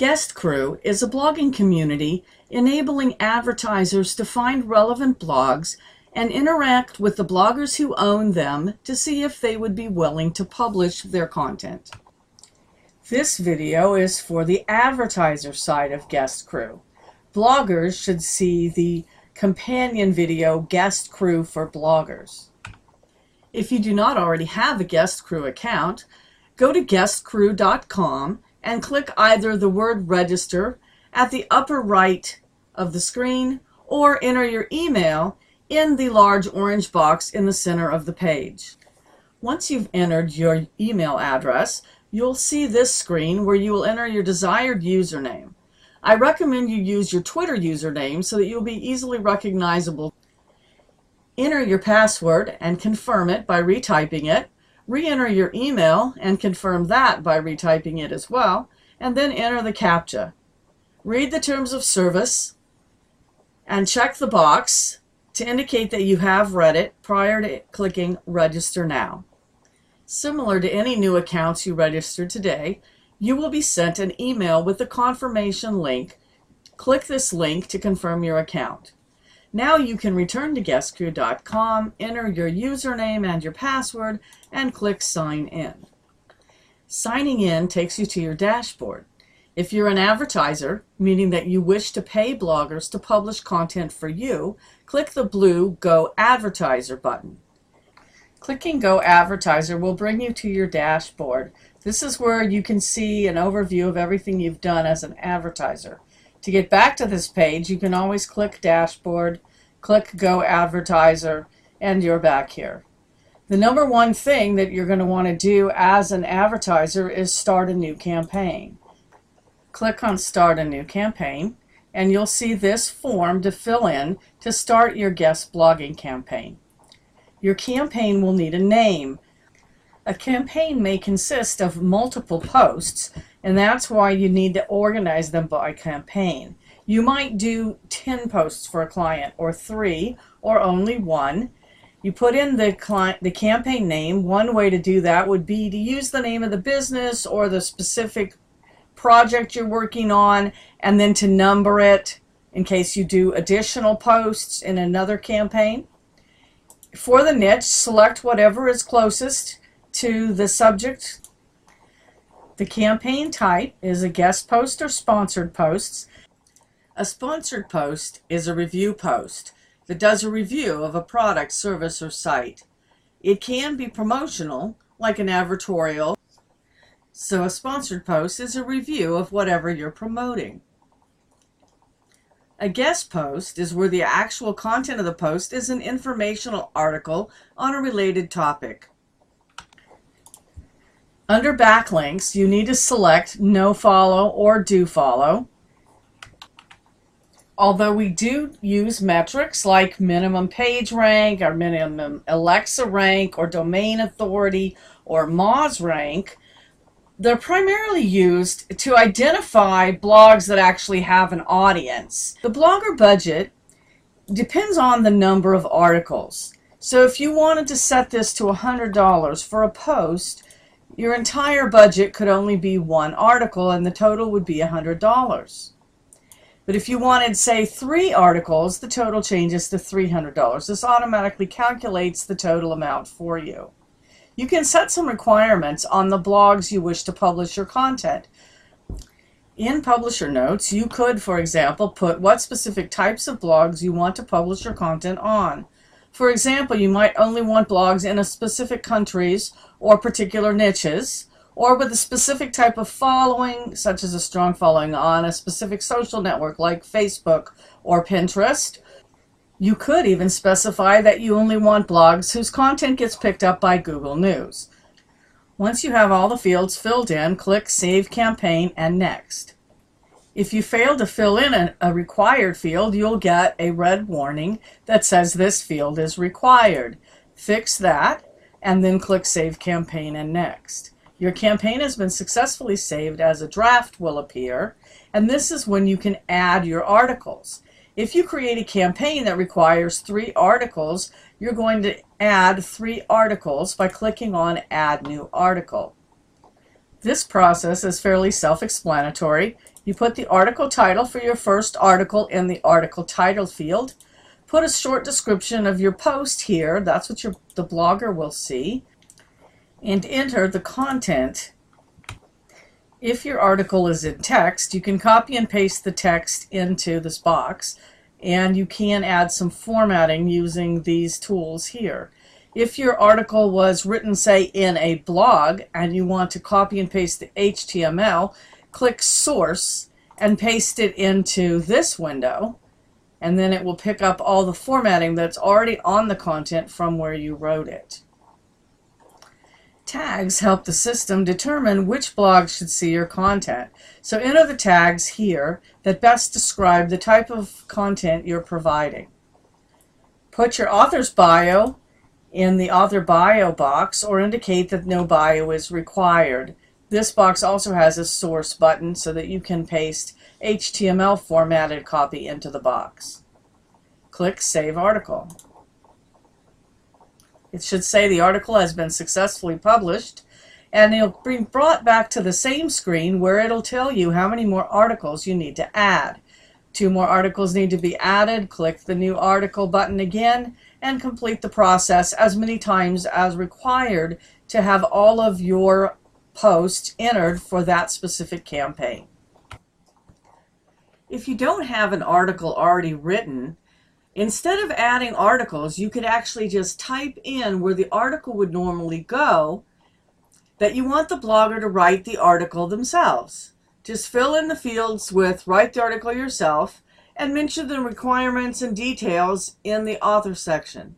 Guest Crew is a blogging community enabling advertisers to find relevant blogs and interact with the bloggers who own them to see if they would be willing to publish their content. This video is for the advertiser side of Guest Crew. Bloggers should see the companion video Guest Crew for Bloggers. If you do not already have a Guest Crew account, go to guestcrew.com and click either the word register at the upper right of the screen or enter your email in the large orange box in the center of the page. Once you've entered your email address, you'll see this screen where you will enter your desired username. I recommend you use your Twitter username so that you'll be easily recognizable. Enter your password and confirm it by retyping it. Re-enter your email and confirm that by retyping it as well, and then enter the CAPTCHA. Read the terms of service and check the box to indicate that you have read it prior to clicking Register Now. Similar to any new accounts you registered today, you will be sent an email with the confirmation link. Click this link to confirm your account. Now you can return to guestcrew.com, enter your username and your password, and click Sign In. Signing in takes you to your dashboard. If you're an advertiser, meaning that you wish to pay bloggers to publish content for you, click the blue Go Advertiser button. Clicking Go Advertiser will bring you to your dashboard. This is where you can see an overview of everything you've done as an advertiser. To get back to this page, you can always click Dashboard, click Go Advertiser, and you're back here. The number one thing that you're going to want to do as an advertiser is start a new campaign. Click on Start a New Campaign, and you'll see this form to fill in to start your guest blogging campaign. Your campaign will need a name. A campaign may consist of multiple posts, and that's why you need to organize them by campaign. You might do 10 posts for a client, or 3, or only 1. You put in the campaign name. One way to do that would be to use the name of the business or the specific project you're working on, and then to number it in case you do additional posts in another campaign. For the niche, select whatever is closest to the subject. The campaign type is a guest post or sponsored posts. A sponsored post is a review post that does a review of a product, service, or site. It can be promotional, like an advertorial. So a sponsored post is a review of whatever you're promoting. A guest post is where the actual content of the post is an informational article on a related topic. Under backlinks, you need to select no follow or do follow. Although we do use metrics like minimum page rank or minimum Alexa rank or domain authority or Moz rank, they're primarily used to identify blogs that actually have an audience. The blogger budget depends on the number of articles. So if you wanted to set this to $100 for a post, your entire budget could only be 1 article and the total would be $100. But if you wanted, say, 3 articles, the total changes to $300. This automatically calculates the total amount for you. You can set some requirements on the blogs you wish to publish your content. In Publisher Notes, you could, for example, put what specific types of blogs you want to publish your content on. For example, you might only want blogs in a specific countries or particular niches, or with a specific type of following, such as a strong following on a specific social network like Facebook or Pinterest. You could even specify that you only want blogs whose content gets picked up by Google News. Once you have all the fields filled in, click Save Campaign and Next. If you fail to fill in a required field, you'll get a red warning that says this field is required. Fix that and then click Save Campaign and Next. Your campaign has been successfully saved as a draft will appear, and this is when you can add your articles. If you create a campaign that requires 3 articles, you're going to add 3 articles by clicking on Add New Article. This process is fairly self-explanatory. You put the article title for your first article in the article title field. Put a short description of your post here. That's what the blogger will see. And enter the content. If your article is in text, you can copy and paste the text into this box, and you can add some formatting using these tools here. If your article was written, say, in a blog, and you want to copy and paste the HTML, click Source and paste it into this window, and then it will pick up all the formatting that's already on the content from where you wrote it. Tags help the system determine which blogs should see your content. So enter the tags here that best describe the type of content you're providing. Put your author's bio in the author bio box or indicate that no bio is required. This box also has a source button so that you can paste HTML formatted copy into the box. Click Save Article. It should say the article has been successfully published, and it'll be brought back to the same screen where it'll tell you how many more articles you need to add. 2 more articles need to be added. Click the New Article button again and complete the process as many times as required to have all of your posts entered for that specific campaign. If you don't have an article already written, instead of adding articles, you could actually just type in where the article would normally go that you want the blogger to write the article themselves. Just fill in the fields with write the article yourself and mention the requirements and details in the author section.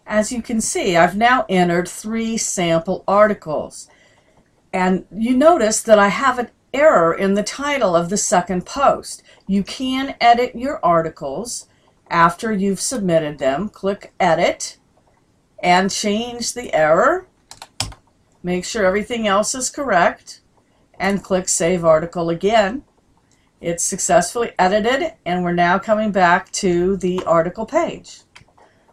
As you can see, I've now entered 3 sample articles. And you notice that I have an error in the title of the second post. You can edit your articles after you've submitted them. Click Edit and change the error. Make sure everything else is correct and click Save Article again. It's successfully edited and we're now coming back to the article page.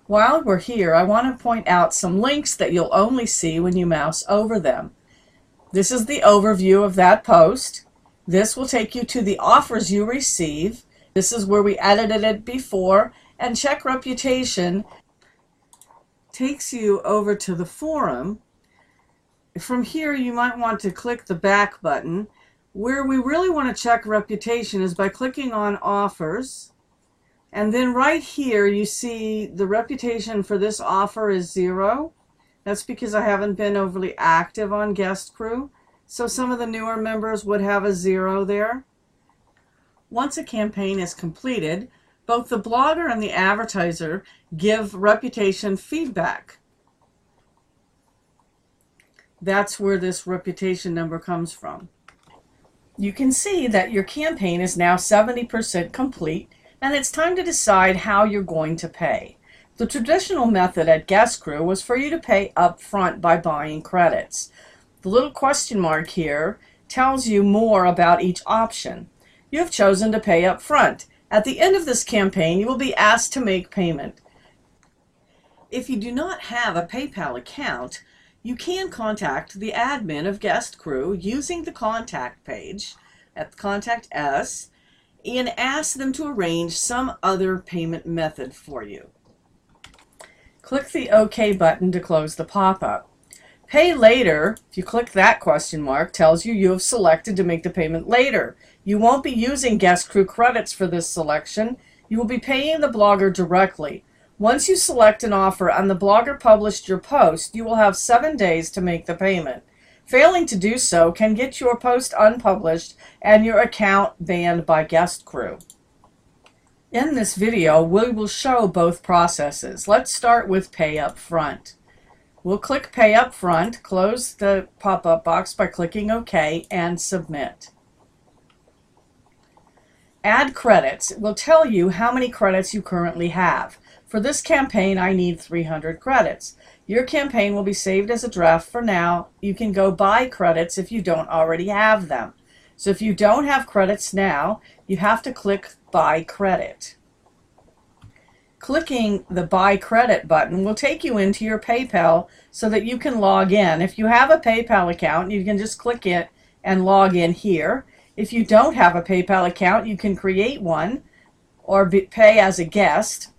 While we're here, I want to point out some links that you'll only see when you mouse over them. This is the overview of that post. This will take you to the offers you receive. This is where we edited it before, and Check Reputation takes you over to the forum. From here, you might want to click the back button. Where we really want to check reputation is by clicking on Offers. And then right here, you see the reputation for this offer is 0. That's because I haven't been overly active on Guest Crew. So some of the newer members would have a 0 there. Once a campaign is completed, both the blogger and the advertiser give reputation feedback. That's where this reputation number comes from. You can see that your campaign is now 70% complete, and it's time to decide how you're going to pay. The traditional method at Guest Crew was for you to pay up front by buying credits. The little question mark here tells you more about each option. You have chosen to pay up front. At the end of this campaign, you will be asked to make payment. If you do not have a PayPal account, you can contact the admin of Guest Crew using the contact page at Contact Us and ask them to arrange some other payment method for you. Click the OK button to close the pop-up. Pay later, if you click that question mark, tells you have selected to make the payment later. You won't be using Guest Crew credits for this selection. You will be paying the blogger directly. Once you select an offer and the blogger published your post, you will have 7 days to make the payment. Failing to do so can get your post unpublished and your account banned by Guest Crew. In this video, we will show both processes. Let's start with Pay Up Front. We'll click Pay Up Front, close the pop-up box by clicking OK, and Submit. Add credits. It will tell you how many credits you currently have. For this campaign, I need 300 credits. Your campaign will be saved as a draft for now. You can go buy credits if you don't already have them. So if you don't have credits now, you have to click Buy Credit. Clicking the Buy Credit button will take you into your PayPal so that you can log in. If you have a PayPal account, you can just click it and log in here. If you don't have a PayPal account, you can create one or pay as a guest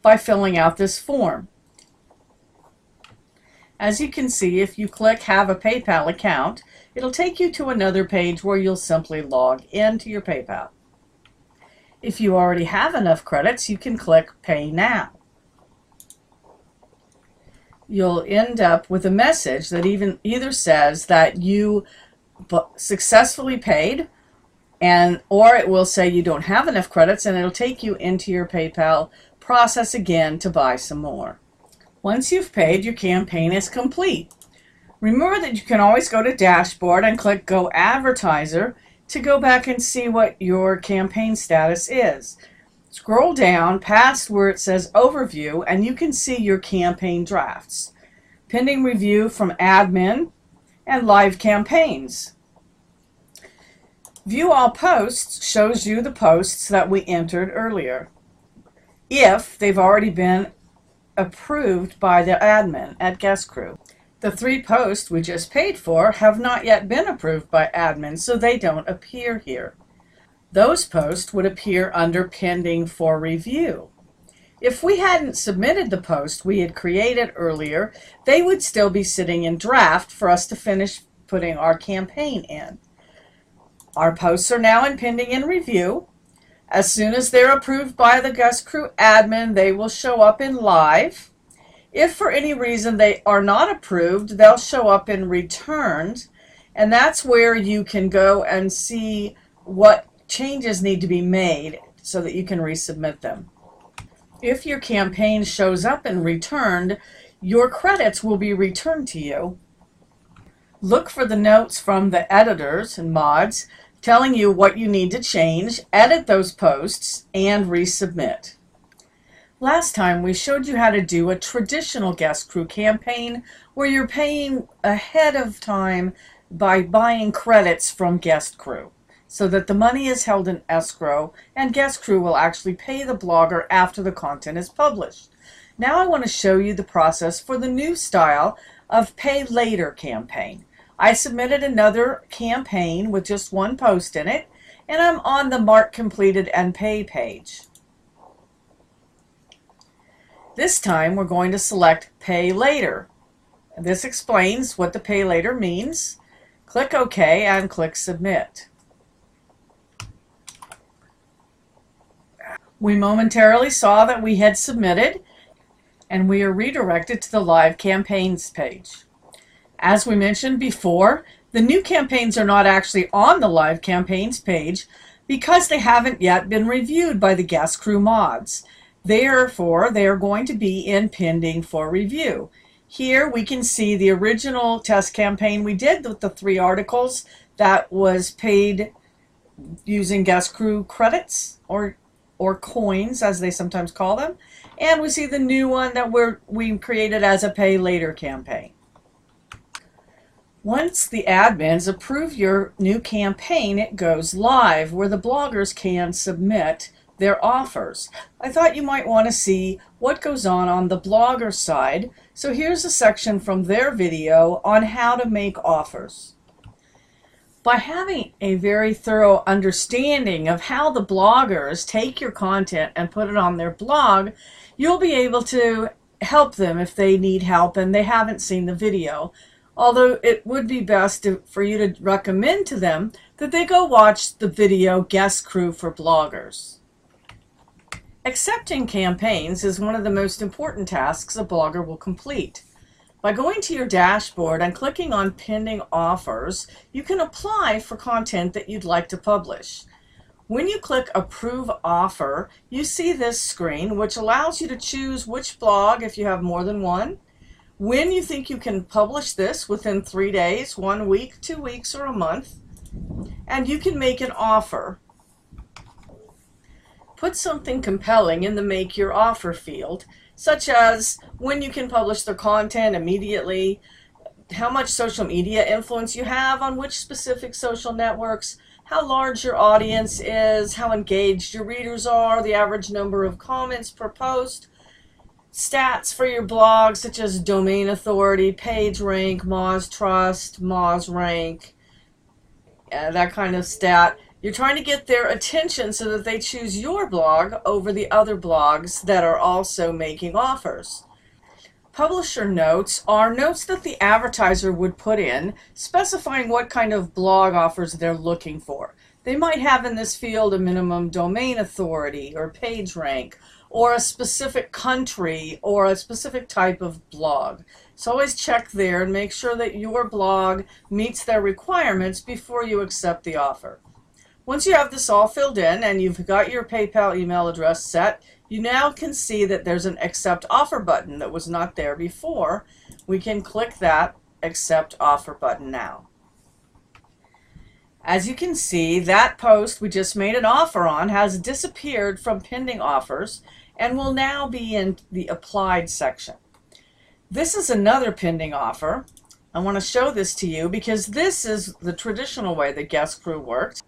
by filling out this form. As you can see, if you click Have a PayPal account, it'll take you to another page where you'll simply log into your PayPal. If you already have enough credits, you can click Pay Now. You'll end up with a message that either says that you successfully paid, or it will say you don't have enough credits, and it'll take you into your PayPal process again to buy some more. Once you've paid, your campaign is complete. Remember that you can always go to Dashboard and click Go Advertiser to go back and see what your campaign status is. Scroll down past where it says Overview and you can see your campaign drafts, pending review from admin, and live campaigns. View All Posts shows you the posts that we entered earlier, if they've already been approved by the admin at Guest Crew. The 3 posts we just paid for have not yet been approved by admin, so they don't appear here. Those posts would appear under Pending for Review. If we hadn't submitted the post we had created earlier, they would still be sitting in draft for us to finish putting our campaign in. Our posts are now in Pending and Review. As soon as they're approved by the Guest Crew admin, they will show up in Live. If for any reason they are not approved, they'll show up in Returned, and that's where you can go and see what changes need to be made so that you can resubmit them. If your campaign shows up in Returned, your credits will be returned to you. Look for the notes from the editors and mods telling you what you need to change, edit those posts, and resubmit. Last time we showed you how to do a traditional Guest Crew campaign where you're paying ahead of time by buying credits from Guest Crew, so that the money is held in escrow and Guest Crew will actually pay the blogger after the content is published. Now I want to show you the process for the new style of Pay Later campaign. I submitted another campaign with just 1 post in it, and I'm on the Mark Completed and Pay page. This time we're going to select Pay Later. This explains what the Pay Later means. Click OK and click Submit. We momentarily saw that we had submitted, and we are redirected to the Live Campaigns page. As we mentioned before, the new campaigns are not actually on the Live Campaigns page because they haven't yet been reviewed by the Guest Crew mods. Therefore, they are going to be in Pending for Review. Here we can see the original test campaign we did with the 3 articles that was paid using Guest Crew credits or coins, as they sometimes call them. And we see the new one that we created as a Pay Later campaign. Once the admins approve your new campaign, it goes live where the bloggers can submit their offers. I thought you might want to see what goes on the blogger side, so here's a section from their video on how to make offers. By having a very thorough understanding of how the bloggers take your content and put it on their blog, you'll be able to help them if they need help and they haven't seen the video. Although it would be best for you to recommend to them that they go watch the video Guest Crew for Bloggers. Accepting campaigns is one of the most important tasks a blogger will complete. By going to your dashboard and clicking on Pending Offers, you can apply for content that you'd like to publish. When you click Approve Offer, you see this screen, which allows you to choose which blog, if you have more than one, when you think you can publish this within 3 days, 1 week, 2 weeks, or a month, and you can make an offer. Put something compelling in the Make Your Offer field, such as when you can publish their content immediately, how much social media influence you have on which specific social networks, how large your audience is, how engaged your readers are, the average number of comments per post, stats for your blog such as domain authority, page rank, Moz Trust, Moz Rank, that kind of stat. You're trying to get their attention so that they choose your blog over the other blogs that are also making offers. Publisher notes are notes that the advertiser would put in, specifying what kind of blog offers they're looking for. They might have in this field a minimum domain authority or page rank, or a specific country, or a specific type of blog. So always check there and make sure that your blog meets their requirements before you accept the offer. Once you have this all filled in and you've got your PayPal email address set, you now can see that there's an accept offer button that was not there before. We can click that accept offer button now. As you can see, that post we just made an offer on has disappeared from pending offers and will now be in the applied section. This is another pending offer. I want to show this to you because this is the traditional way that Guest Crew works.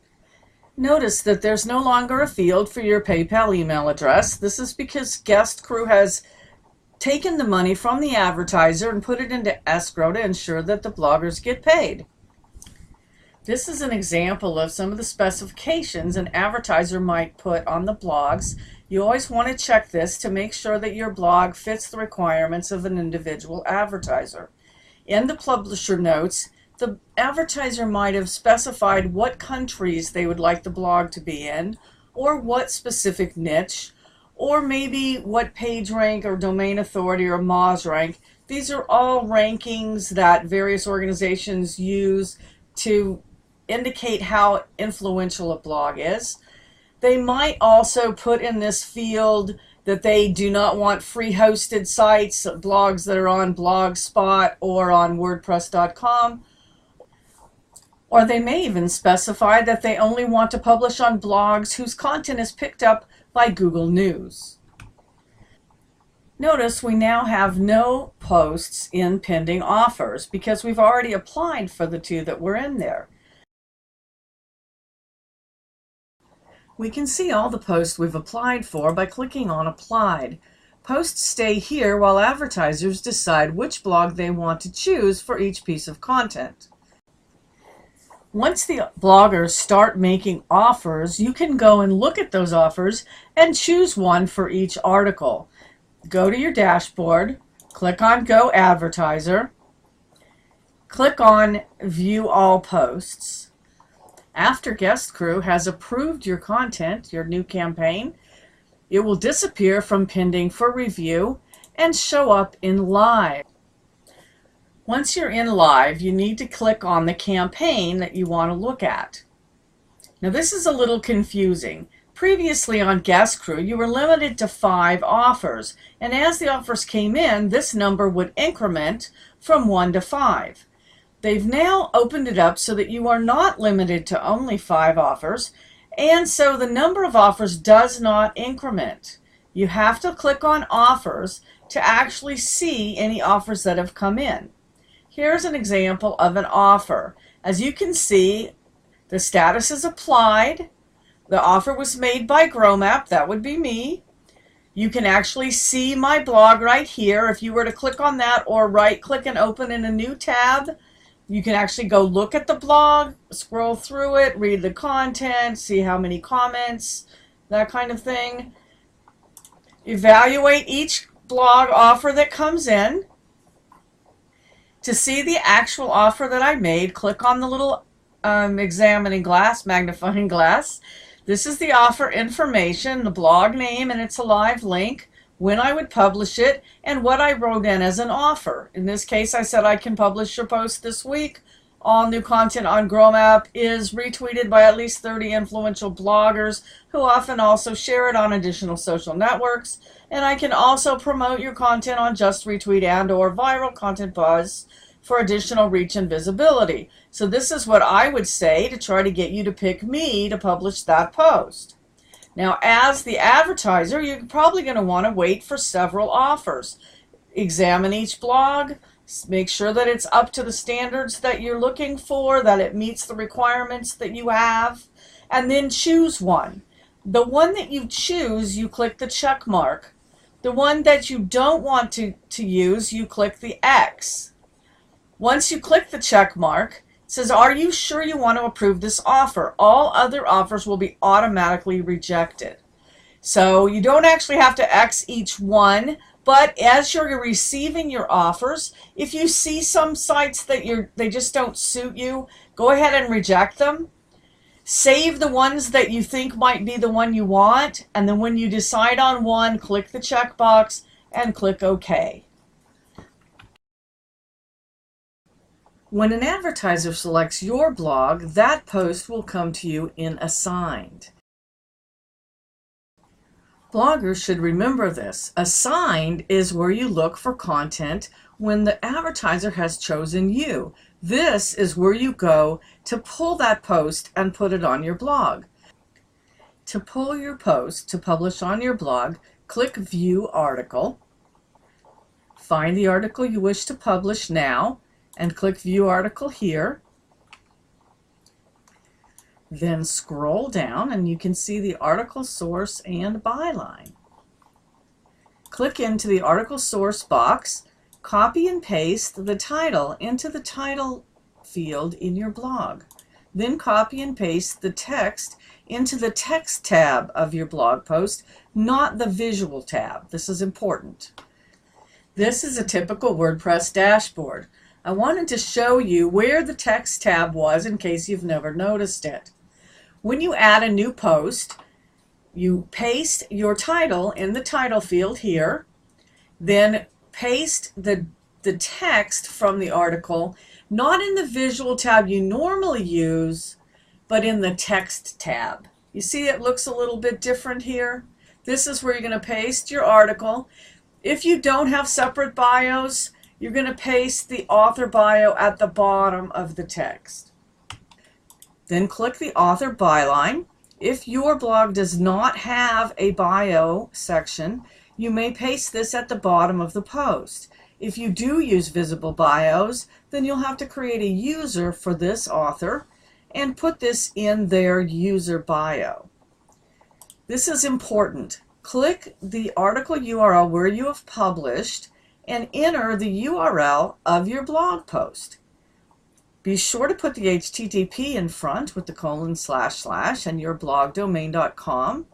Notice that there's no longer a field for your PayPal email address. This is because Guest Crew has taken the money from the advertiser and put it into escrow to ensure that the bloggers get paid. This is an example of some of the specifications an advertiser might put on the blogs. You always want to check this to make sure that your blog fits the requirements of an individual advertiser. In the publisher notes, the advertiser might have specified what countries they would like the blog to be in, or what specific niche, or maybe what page rank or domain authority or Moz rank. These are all rankings that various organizations use to indicate how influential a blog is. They might also put in this field that they do not want free hosted sites, blogs that are on Blogspot or on WordPress.com. Or they may even specify that they only want to publish on blogs whose content is picked up by Google News. Notice we now have no posts in pending offers because we've already applied for the two that were in there. We can see all the posts we've applied for by clicking on Applied. Posts stay here while advertisers decide which blog they want to choose for each piece of content. Once the bloggers start making offers, you can go and look at those offers and choose one for each article. Go to your dashboard, click on Go Advertiser, click on View All Posts. After Guest Crew has approved your content, your new campaign, it will disappear from pending for review and show up in Live. Once you're in Live, you need to click on the campaign that you want to look at. Now this is a little confusing. Previously on Guest Crew, you were limited to 5 offers, and as the offers came in, this number would increment from 1 to 5. They've now opened it up so that you are not limited to only 5 offers, and so the number of offers does not increment. You have to click on Offers to actually see any offers that have come in. Here's an example of an offer. As you can see, the status is applied. The offer was made by GrowMap, that would be me. You can actually see my blog right here. If you were to click on that or right click and open in a new tab, you can actually go look at the blog, scroll through it, read the content, see how many comments, that kind of thing. Evaluate each blog offer that comes in. To see the actual offer that I made, click on the little examining glass, magnifying glass. This is the offer information, the blog name, and it's a live link, when I would publish it, and what I wrote in as an offer. In this case, I said I can publish your post this week. All new content on GrowMap is retweeted by at least 30 influential bloggers who often also share it on additional social networks. And I can also promote your content on Just Retweet and or Viral Content Buzz for additional reach and visibility. So this is what I would say to try to get you to pick me to publish that post. Now, as the advertiser, you're probably going to want to wait for several offers. Examine each blog, make sure that it's up to the standards that you're looking for, that it meets the requirements that you have, and then choose one. The one that you choose, you click the check mark. The one that you don't want to use, you click the X. Once you click the check mark, It says, are you sure you want to approve this offer? All other offers will be automatically rejected. So you don't actually have to X each one, but as you're receiving your offers, if you see some sites that they just don't suit you, go ahead and reject them. Save the ones that you think might be the one you want, and then when you decide on one, click the checkbox and click OK. When an advertiser selects your blog, that post will come to you in Assigned. Bloggers should remember this. Assigned is where you look for content when the advertiser has chosen you. This is where you go to pull that post and put it on your blog. To pull your post to publish on your blog, click View Article. Find the article you wish to publish now and click View Article here. Then scroll down and you can see the article source and byline. Click into the article source box, copy and paste the title into the title field in your blog. Then copy and paste the text into the text tab of your blog post, not the visual tab. This is important. This is a typical WordPress dashboard. I wanted to show you where the text tab was in case you've never noticed it. When you add a new post, you paste your title in the title field here, then paste the text from the article, not in the visual tab you normally use, but in the text tab. You see it looks a little bit different here? This is where you're going to paste your article. If you don't have separate bios, you're going to paste the author bio at the bottom of the text. Then click the author byline. If your blog does not have a bio section, you may paste this at the bottom of the post. If you do use visible bios, then you'll have to create a user for this author and put this in their user bio. This is important. Click the article URL where you have published and enter the URL of your blog post. Be sure to put the HTTP in front with the : / and yourblogdomain.com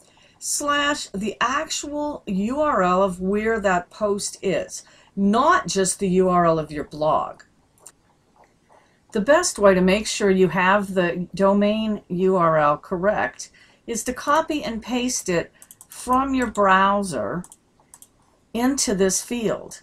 / the actual URL of where that post is, not just the URL of your blog. The best way to make sure you have the domain URL correct is to copy and paste it from your browser into this field.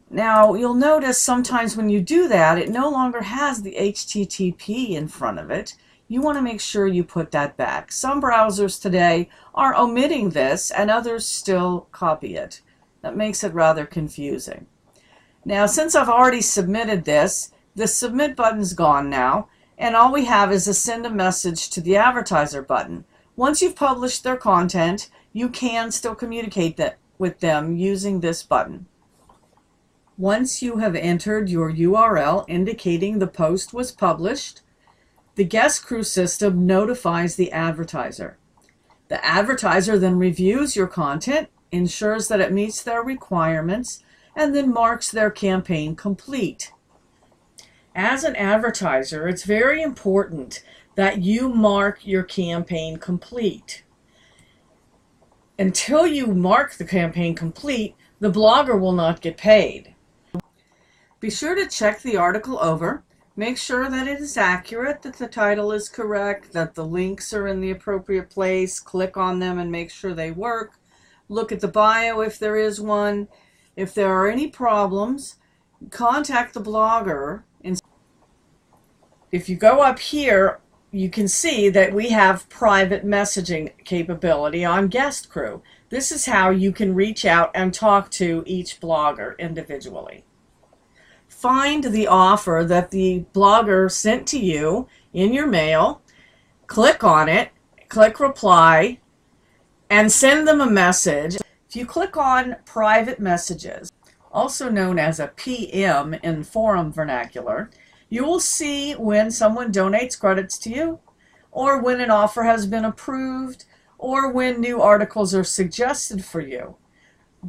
Now, you'll notice sometimes when you do that, it no longer has the HTTP in front of it. You want to make sure you put that back. Some browsers today are omitting this, and others still copy it. That makes it rather confusing. Now, since I've already submitted this, the submit button's gone now, and all we have is a send a message to the advertiser button. Once you've published their content, you can still communicate with them using this button. Once you have entered your URL indicating the post was published, the guest crew system notifies the advertiser. The advertiser then reviews your content, ensures that it meets their requirements, and then marks their campaign complete. As an advertiser, it's very important that you mark your campaign complete. Until you mark the campaign complete, the blogger will not get paid. Be sure to check the article over. Make sure that it is accurate, that the title is correct, that the links are in the appropriate place. Click on them and make sure they work. Look at the bio if there is one. If there are any problems, contact the blogger. If you go up here, you can see that we have private messaging capability on Guest Crew. This is how you can reach out and talk to each blogger individually. Find the offer that the blogger sent to you in your mail, click on it, click reply, and send them a message. If you click on private messages, also known as a PM in forum vernacular, you will see when someone donates credits to you, or when an offer has been approved, or when new articles are suggested for you.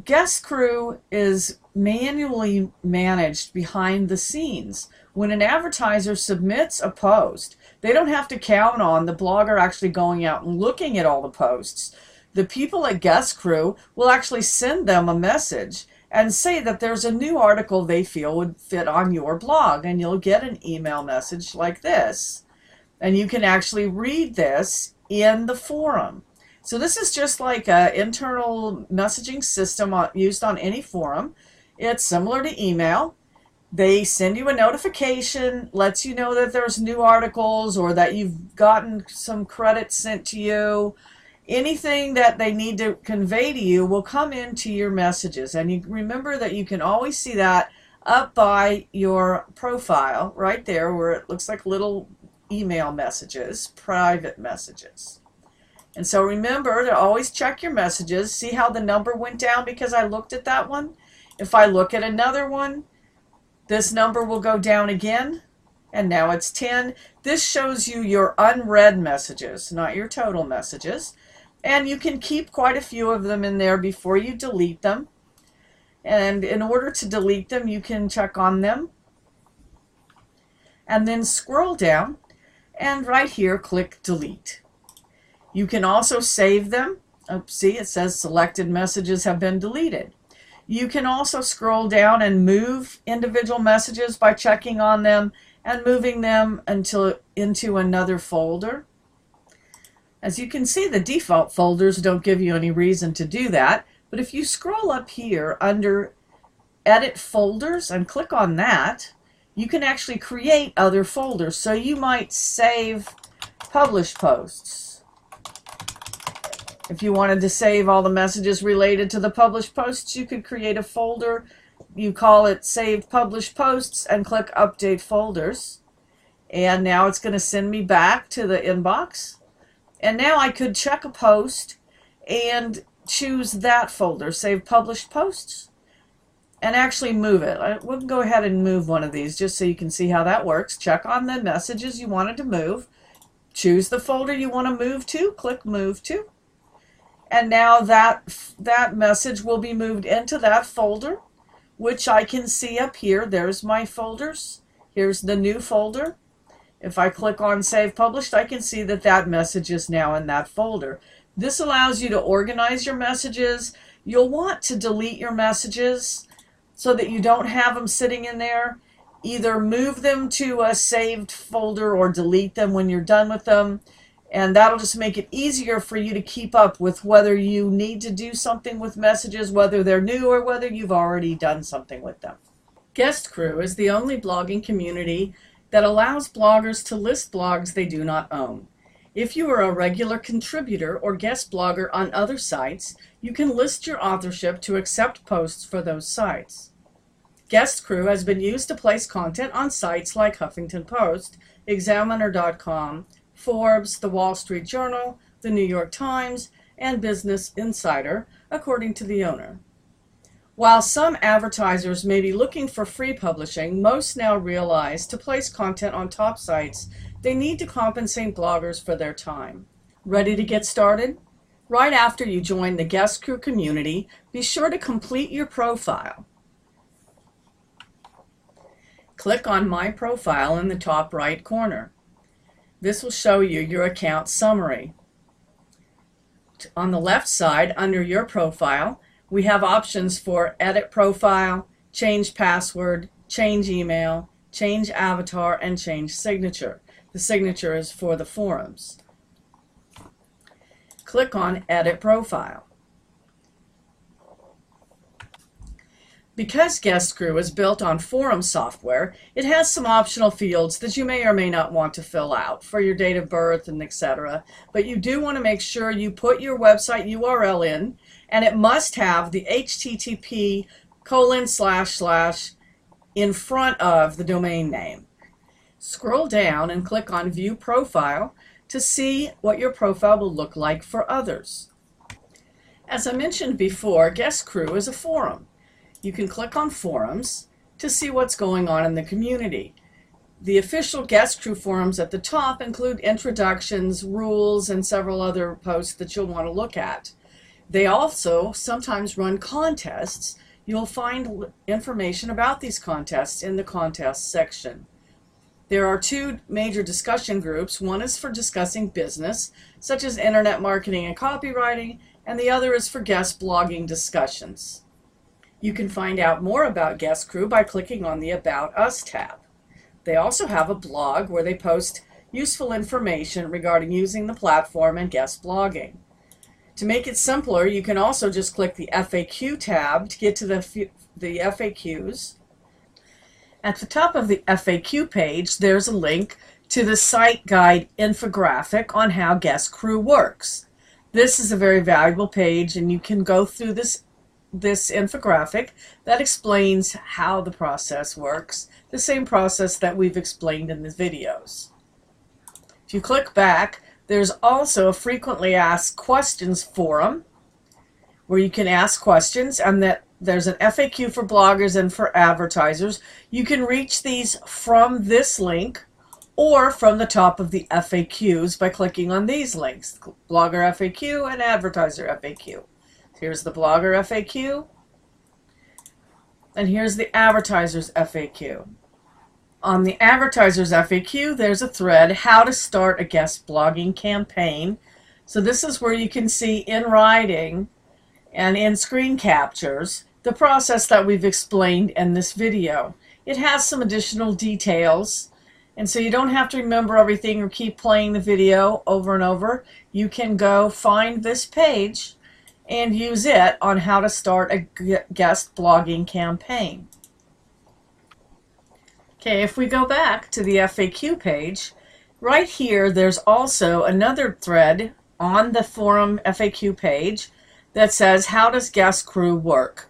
Guest crew is manually managed behind the scenes. When an advertiser submits a post, they don't have to count on the blogger actually going out and looking at all the posts. The people at Guest Crew will actually send them a message and say that there's a new article they feel would fit on your blog, and you'll get an email message like this. And you can actually read this in the forum. So this is just like an internal messaging system used on any forum. It's similar to email. They send you a notification, lets you know that there's new articles or that you've gotten some credits sent to you. Anything that they need to convey to you will come into your messages. And you remember that you can always see that up by your profile right there where it looks like little email messages, private messages. And so remember to always check your messages. See how the number went down because I looked at that one? If I look at another one, this number will go down again, and now it's 10. This shows you your unread messages, not your total messages. And you can keep quite a few of them in there before you delete them. And in order to delete them, you can check on them. And then scroll down, and right here, click Delete. You can also save them. Oh, see, it says selected messages have been deleted. You can also scroll down and move individual messages by checking on them and moving them into another folder. As you can see, the default folders don't give you any reason to do that, but if you scroll up here under Edit Folders and click on that, you can actually create other folders. So you might save published posts. If you wanted to save all the messages related to the published posts, you could create a folder. You call it Saved Published Posts and click Update Folders. And now it's going to send me back to the inbox. And now I could check a post and choose that folder, Save Published Posts, and actually move it. We'll go ahead and move one of these just so you can see how that works. Check on the messages you wanted to move. Choose the folder you want to move to. Click Move To. And now that message will be moved into that folder, which I can see up here. There's my folders. Here's the new folder. If I click on Save Published, I can see that that message is now in that folder. This allows you to organize your messages. You'll want to delete your messages so that you don't have them sitting in there. Either move them to a saved folder or delete them when you're done with them. And that'll just make it easier for you to keep up with whether you need to do something with messages, whether they're new or whether you've already done something with them. Guest Crew is the only blogging community that allows bloggers to list blogs they do not own. If you are a regular contributor or guest blogger on other sites, you can list your authorship to accept posts for those sites. Guest Crew has been used to place content on sites like Huffington Post, Examiner.com, Forbes, The Wall Street Journal, The New York Times, and Business Insider, according to the owner. While some advertisers may be looking for free publishing, most now realize to place content on top sites, they need to compensate bloggers for their time. Ready to get started? Right after you join the Guest Crew community, be sure to complete your profile. Click on My Profile in the top right corner. This will show you your account summary. On the left side, under your profile, we have options for Edit Profile, Change Password, Change Email, Change Avatar, and Change Signature. The signature is for the forums. Click on Edit Profile. Because Guest Crew is built on forum software, it has some optional fields that you may or may not want to fill out for your date of birth and etc. But you do want to make sure you put your website URL in, and it must have the http:// in front of the domain name. Scroll down and click on View Profile to see what your profile will look like for others. As I mentioned before, Guest Crew is a forum. You can click on Forums to see what's going on in the community. The official Guest Crew forums at the top include introductions, rules, and several other posts that you'll want to look at. They also sometimes run contests. You'll find information about these contests in the contests section. There are two major discussion groups. One is for discussing business, such as internet marketing and copywriting, and the other is for guest blogging discussions. You can find out more about Guest Crew by clicking on the About Us tab. They also have a blog where they post useful information regarding using the platform and guest blogging. To make it simpler, you can also just click the FAQ tab to get to the FAQs. At the top of the FAQ page, there's a link to the site guide infographic on how Guest Crew works. This is a very valuable page, and you can go through this infographic that explains how the process works, the same process that we've explained in the videos. If you click back, there's also a frequently asked questions forum where you can ask questions, and that there's an FAQ for bloggers and for advertisers. You can reach these from this link or from the top of the FAQs by clicking on these links, Blogger FAQ and Advertiser FAQ. Here's the Blogger FAQ, and here's the Advertiser's FAQ. On the Advertiser's FAQ, there's a thread, How to Start a Guest Blogging Campaign. So this is where you can see in writing and in screen captures the process that we've explained in this video. It has some additional details, and so you don't have to remember everything or keep playing the video over and over. You can go find this page and use it on how to start a guest blogging campaign. Okay, if we go back to the FAQ page, right here there's also another thread on the forum FAQ page that says, How does Guest Crew work?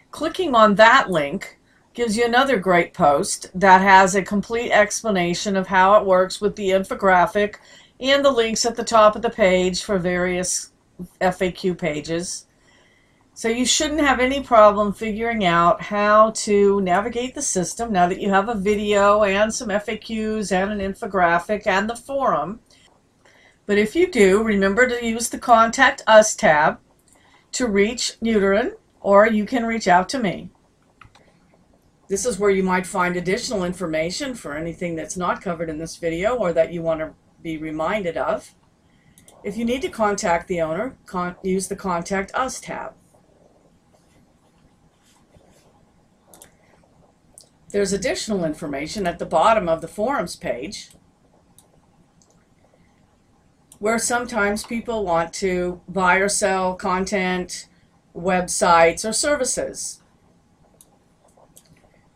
Clicking on that link gives you another great post that has a complete explanation of how it works with the infographic and the links at the top of the page for various FAQ pages. So you shouldn't have any problem figuring out how to navigate the system now that you have a video and some FAQs and an infographic and the forum. But if you do, remember to use the Contact Us tab to reach Uterin, or you can reach out to me. This is where you might find additional information for anything that's not covered in this video or that you want to be reminded of. If you need to contact the owner, use the Contact Us tab. There's additional information at the bottom of the forums page where sometimes people want to buy or sell content, websites, or services.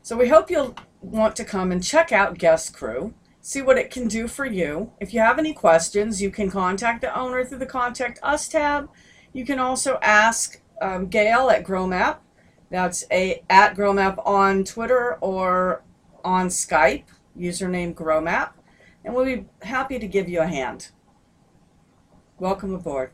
So we hope you'll want to come and check out Guest Crew, see what it can do for you. If you have any questions, you can contact the owner through the Contact Us tab. You can also ask Gail at GrowMap. That's at GrowMap on Twitter or on Skype, username GrowMap, and we'll be happy to give you a hand. Welcome aboard.